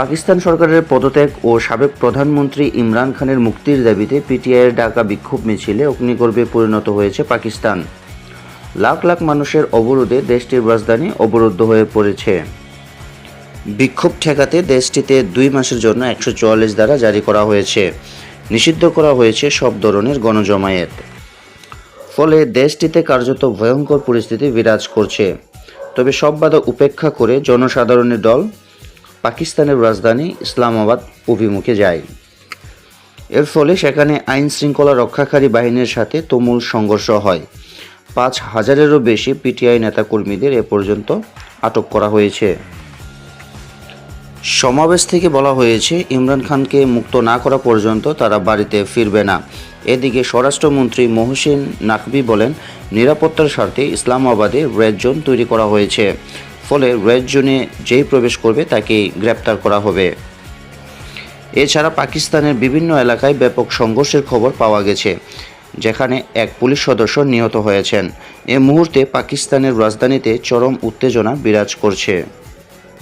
পাকিস্তান সরকারের পদত্যাগ ও সাবেক প্রধানমন্ত্রী ইমরান খানের মুক্তির দাবিতে পিটিআইয়ের ডাকা বিক্ষোভ মিছিলে অগ্নিগর্ভে পরিণত হয়েছে পাকিস্তান। লাখ লাখ মানুষের অবরোধে দেশটির রাজধানী অবরুদ্ধ হয়ে পড়েছে। বিক্ষোভ ঠেকাতে দেশটিতে 2 মাসের জন্য 144 ধারা জারি করা হয়েছে। নিষিদ্ধ করা হয়েছে সব ধরনের গণজমায়েত। ফলে দেশটিতে কার্যত ভয়ঙ্কর পরিস্থিতি বিরাজ করছে। তবে সব বাধা উপেক্ষা করে জনসাধারণের দল পাকিস্তানের রাজধানী ইসলামাবাদ অভিমুখে যায়। এর ফলে সেখানে আইন শৃঙ্খলা রক্ষাকারী বাহিনীর সাথে তুমুল সংঘর্ষ হয়। 5,000-এরও বেশি পিটিআই নেতাকর্মীদের এ পর্যন্ত আটক করা হয়েছে। সমাবেশ থেকে বলা হয়েছে, ইমরান খানকে মুক্ত না করা পর্যন্ত তারা বাড়িতে ফিরবে না। এদিকে স্বরাষ্ট্রমন্ত্রী মহসিন নাকভি বলেন, নিরাপত্তার স্বার্থে ইসলামাবাদে রেড জোন তৈরি করা হয়েছে। ফলে রেড জোনে যেই প্রবেশ করবে তাকে গ্রেপ্তার করা হবে। এছাড়া পাকিস্তানের বিভিন্ন এলাকায় ব্যাপক সংঘর্ষের খবর পাওয়া গেছে, যেখানে এক পুলিশ সদস্য নিহত হয়েছেন। এ মুহূর্তে পাকিস্তানের রাজধানীতে চরম উত্তেজনা বিরাজ করছে।